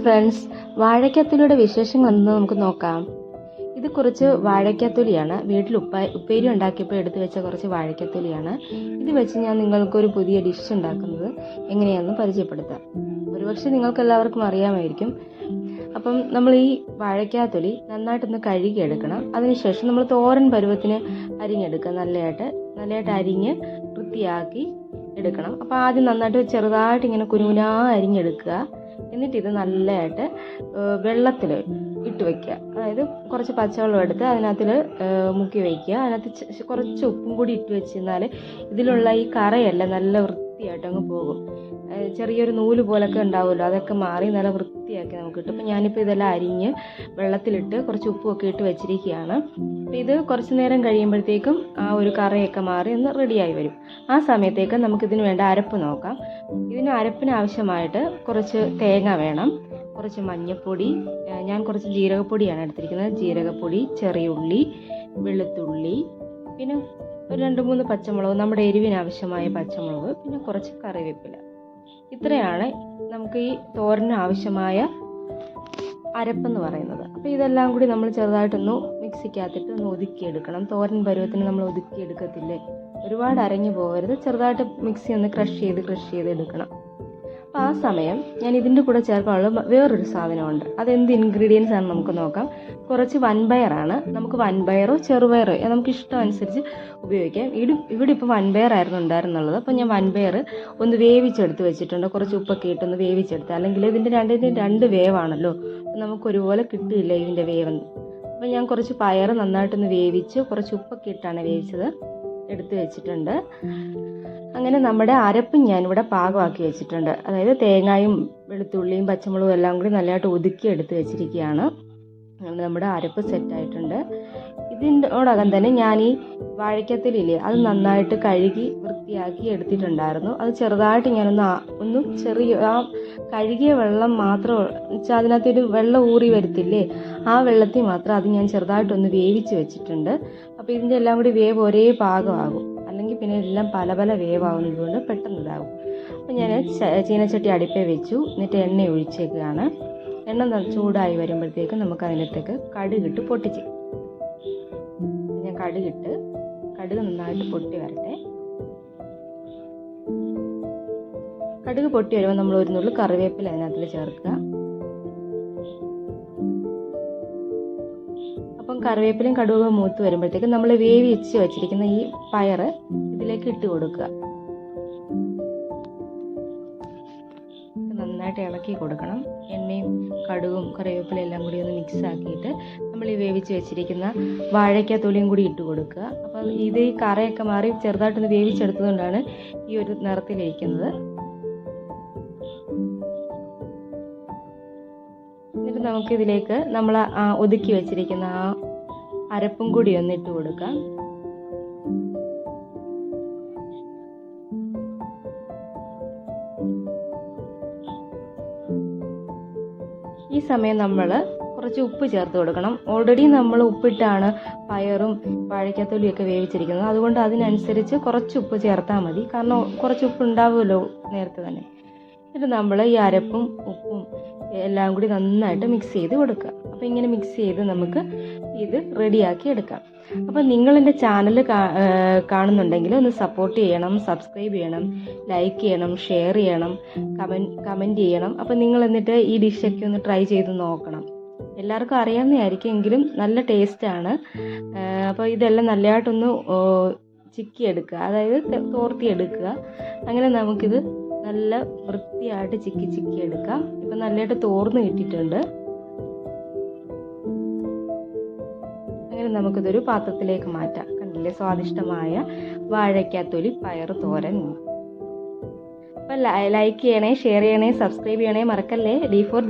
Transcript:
Friends, വാഴയ്ക്കത്തൊലിയുടെ വിശേഷങ്ങൾ എന്ന് നമുക്ക് നോക്കാം. ഇത് കുറച്ച് വാഴയ്ക്കത്തൊലിയാണ്. വീട്ടിൽ ഉപ്പേരി ഉണ്ടാക്കിയപ്പോൾ എടുത്തു വെച്ച കുറച്ച് വാഴയ്ക്കത്തൊലിയാണ്. ഇത് വെച്ച് ഞാൻ നിങ്ങൾക്കൊരു പുതിയ ഡിഷ് ഉണ്ടാക്കുന്നത് എങ്ങനെയാണെന്ന് പരിചയപ്പെടുത്താം. ഒരുപക്ഷെ നിങ്ങൾക്ക് എല്ലാവർക്കും അറിയാമായിരിക്കും. അപ്പം നമ്മൾ ഈ വാഴയ്ക്കത്തൊലി നന്നായിട്ടൊന്ന് കഴുകിയെടുക്കണം. അതിനുശേഷം നമ്മൾ തോരൻ പരുവത്തിന് അരിഞ്ഞെടുക്കുക. നല്ലതായിട്ട് അരിഞ്ഞ് വൃത്തിയാക്കി എടുക്കണം. അപ്പോൾ ആദ്യം നന്നായിട്ട് ചെറുതായിട്ട് ഇങ്ങനെ കുനുകുനാ അരിഞ്ഞെടുക്കുക. എന്നിട്ട് ഇത് നല്ലതായിട്ട് വെള്ളത്തിൽ ഇട്ട് വയ്ക്കുക. അതായത് കുറച്ച് പച്ചവെള്ളം എടുത്ത് അതിനകത്തിൽ മുക്കി വയ്ക്കുക. അതിനകത്ത് കുറച്ച് ഉപ്പും കൂടി ഇട്ട് വെച്ചിരുന്നാൽ ഇതിലുള്ള ഈ കറയെല്ലാം നല്ല വൃത്തിയായിട്ട് അങ്ങ് പോകും. ചെറിയൊരു നൂല് പോലൊക്കെ ഉണ്ടാവുമല്ലോ, അതൊക്കെ മാറി നല്ല വൃത്തിയാക്കി നമുക്ക് കിട്ടും. അപ്പോൾ ഞാനിപ്പോൾ ഇതെല്ലാം അരിഞ്ഞ് വെള്ളത്തിലിട്ട് കുറച്ച് ഉപ്പുമൊക്കെ ഇട്ട് വെച്ചിരിക്കുകയാണ്. അപ്പോൾ ഇത് കുറച്ച് നേരം കഴിയുമ്പോഴത്തേക്കും ആ ഒരു കറയൊക്കെ മാറി ഒന്ന് റെഡിയായി വരും. ആ സമയത്തേക്ക് നമുക്കിതിന് വേണ്ട അരപ്പ് നോക്കാം. ഇതിന് അരപ്പിന് ആവശ്യമായിട്ട് കുറച്ച് തേങ്ങ വേണം, കുറച്ച് മഞ്ഞൾപ്പൊടി, ഞാൻ കുറച്ച് ജീരകപ്പൊടിയാണ് എടുത്തിരിക്കുന്നത്. ജീരകപ്പൊടി, ചെറിയ ഉള്ളി, വെളുത്തുള്ളി, പിന്നെ ഒരു 2-3 പച്ചമുളക്, നമ്മുടെ എരിവിനാവശ്യമായ പച്ചമുളക്, പിന്നെ കുറച്ച് കറിവേപ്പില. ഇത്രയാണ് നമുക്ക് ഈ തോരന് ആവശ്യമായ അരപ്പെന്ന് പറയുന്നത്. അപ്പോൾ ഇതെല്ലാം കൂടി നമ്മൾ ചെറുതായിട്ടൊന്ന് മിക്സിക്കകത്തിട്ട് ഒന്ന് ഒതുക്കിയെടുക്കണം. തോരൻ പരുവത്തിന് നമ്മൾ ഒതുക്കിയെടുക്കത്തില്ലേ, ഒരുപാട് അരഞ്ഞു പോകരുത്. ചെറുതായിട്ട് മിക്സി ഒന്ന് ക്രഷ് ചെയ്ത് എടുക്കണം. അപ്പോൾ ആ സമയം ഞാൻ ഇതിൻ്റെ കൂടെ ചേർക്കാനുള്ള വേറൊരു സാധനമുണ്ട്. അതെന്ത് ഇൻഗ്രീഡിയൻസ് ആണെന്ന് നമുക്ക് നോക്കാം. കുറച്ച് വൻപയറാണ്. നമുക്ക് വൻപയറോ ചെറുപയറോ നമുക്ക് ഇഷ്ടം അനുസരിച്ച് ഉപയോഗിക്കാം. ഇവിടെ ഇപ്പോൾ വൻപയറായിരുന്നു ഉണ്ടായിരുന്നുള്ളത്. അപ്പോൾ ഞാൻ വൻപയർ ഒന്ന് വേവിച്ചെടുത്ത് വെച്ചിട്ടുണ്ട്. കുറച്ച് ഉപ്പൊക്കെ ഇട്ടൊന്ന് വേവിച്ചെടുത്ത്, അല്ലെങ്കിൽ ഇതിൻ്റെ രണ്ട് വേവാണല്ലോ, നമുക്കൊരുപോലെ കിട്ടില്ല ഇതിൻ്റെ വേവെന്ന്. അപ്പോൾ ഞാൻ കുറച്ച് പയർ നന്നായിട്ടൊന്ന് വേവിച്ച് കുറച്ച് ഉപ്പൊക്കെ ഇട്ടാണ് വേവിച്ചത്, എടുത്ത് വെച്ചിട്ടുണ്ട്. അങ്ങനെ നമ്മുടെ അരപ്പും ഞാനിവിടെ പാകമാക്കി വെച്ചിട്ടുണ്ട്. അതായത് തേങ്ങയും വെളുത്തുള്ളിയും പച്ചമുളകും എല്ലാം കൂടി നല്ലതായിട്ട് ഒതുക്കി എടുത്ത് വെച്ചിരിക്കുകയാണ്. നമ്മുടെ അരപ്പ് സെറ്റായിട്ടുണ്ട്. ഇതിനോടകം തന്നെ ഞാൻ ഈ വാഴയ്ക്കത്തൊലിയില്ലേ, അത് നന്നായിട്ട് കഴുകി വൃത്തിയാക്കി എടുത്തിട്ടുണ്ടായിരുന്നു. അത് ചെറുതായിട്ട് ഞാനൊന്ന് ചെറിയ ആ കഴുകിയ വെള്ളം മാത്രം വെച്ചാൽ അതിനകത്തൊരു വെള്ളം ഊറി വരത്തില്ലേ, ആ വെള്ളത്തിൽ മാത്രം അത് ഞാൻ ചെറുതായിട്ടൊന്ന് വേവിച്ച് വെച്ചിട്ടുണ്ട്. അപ്പോൾ ഇതിൻ്റെ എല്ലാം കൂടി വേവ് ഒരേ പാകമാകും, അല്ലെങ്കിൽ പിന്നെ എല്ലാം പല വേവാകുന്നത് കൊണ്ട് പെട്ടെന്ന് ഇതാകും. അപ്പോൾ ഞാൻ ചീനച്ചട്ടി അടുപ്പേ വെച്ചു. എന്നിട്ട് എണ്ണ ഒഴിച്ചേക്കുകയാണ്. എണ്ണ ചൂടായി വരുമ്പോഴത്തേക്ക് നമുക്ക് അതിനകത്തേക്ക് കടുകിട്ട് പൊട്ടിച്ച്, ഞാൻ കടുക് നന്നായിട്ട് പൊട്ടി വരട്ടെ. കടുക് പൊട്ടി വരുമ്പോൾ നമ്മൾ ഒരു നുള്ളു കറിവേപ്പില അതിനകത്തിൽ ചേർക്കുക. അപ്പം കറിവേപ്പിലയും കടുകും മൂത്ത് വരുമ്പോഴത്തേക്ക് നമ്മൾ വേവിച്ച് വെച്ചിരിക്കുന്ന ഈ പയർ ഇതിലേക്ക് ഇട്ട് കൊടുക്കുക. നന്നായിട്ട് ഇളക്കി കൊടുക്കണം. എണ്ണയും കടുകും കറിവേപ്പിലയും എല്ലാം കൂടി ഒന്ന് മിക്സ് ആക്കിയിട്ട് നമ്മൾ ഈ വേവിച്ച് വെച്ചിരിക്കുന്ന വാഴയ്ക്കത്തൊലിയും കൂടി ഇട്ട് കൊടുക്കുക. അപ്പം ഇത് ഈ കറയൊക്കെ മാറി ചെറുതായിട്ടൊന്ന് വേവിച്ചെടുത്തതുകൊണ്ടാണ് ഈ ഒരു നിറത്തിലിരിക്കുന്നത്. എന്നിട്ട് നമുക്കിതിലേക്ക് നമ്മൾ ഒതുക്കി വെച്ചിരിക്കുന്ന ആ അരപ്പും കൂടി ഒന്ന് ഇട്ട് കൊടുക്കാം. ഈ സമയം നമ്മൾ കുറച്ച് ഉപ്പ് ചേർത്ത് കൊടുക്കണം. ഓൾറെഡി നമ്മൾ ഉപ്പിട്ടാണ് പയറും വാഴയ്ക്കത്തൊലിയൊക്കെ വേവിച്ചിരിക്കുന്നത്. അതുകൊണ്ട് അതിനനുസരിച്ച് കുറച്ച് ഉപ്പ് ചേർത്താൽ മതി. കാരണം കുറച്ച് ഉപ്പ് ഉണ്ടാവുമല്ലോ നേരത്തെ തന്നെ. എന്നിട്ട് നമ്മൾ ഈ അരപ്പും ഉപ്പും എല്ലാം കൂടി നന്നായിട്ട് മിക്സ് ചെയ്ത് കൊടുക്കുക. അപ്പോൾ ഇങ്ങനെ മിക്സ് ചെയ്ത് നമുക്ക് ഇത് റെഡിയാക്കി എടുക്കാം. അപ്പോൾ നിങ്ങളെൻ്റെ ചാനൽ കാണുന്നുണ്ടെങ്കിൽ ഒന്ന് സപ്പോർട്ട് ചെയ്യണം, സബ്സ്ക്രൈബ് ചെയ്യണം, ലൈക്ക് ചെയ്യണം, ഷെയർ ചെയ്യണം, കമൻറ്റ് ചെയ്യണം. അപ്പോൾ നിങ്ങൾ എന്നിട്ട് ഈ ഡിഷൊക്കെ ഒന്ന് ട്രൈ ചെയ്ത് നോക്കണം. എല്ലാവർക്കും അറിയാവുന്നതായിരിക്കും, എങ്കിലും നല്ല ടേസ്റ്റാണ്. അപ്പോൾ ഇതെല്ലാം നല്ലതായിട്ടൊന്ന് ചിക്കിയെടുക്കുക, അതായത് തോർത്തിയെടുക്കുക. അങ്ങനെ നമുക്കിത് നല്ല വൃത്തിയായിട്ട് ചിക്കി എടുക്കാം. ഇപ്പം നല്ലതായിട്ട് തോർന്ന് കിട്ടിയിട്ടുണ്ട്. അങ്ങനെ നമുക്കിതൊരു പാത്രത്തിലേക്ക് മാറ്റാം. കണ്ടില്ലേ, സ്വാദിഷ്ടമായ വാഴയ്ക്കത്തൊലി പയർ തോരൻ. അപ്പം ലൈക്ക് ചെയ്യണേ, ഷെയർ ചെയ്യണേ, സബ്സ്ക്രൈബ് ചെയ്യണേ മറക്കല്ലേ. D4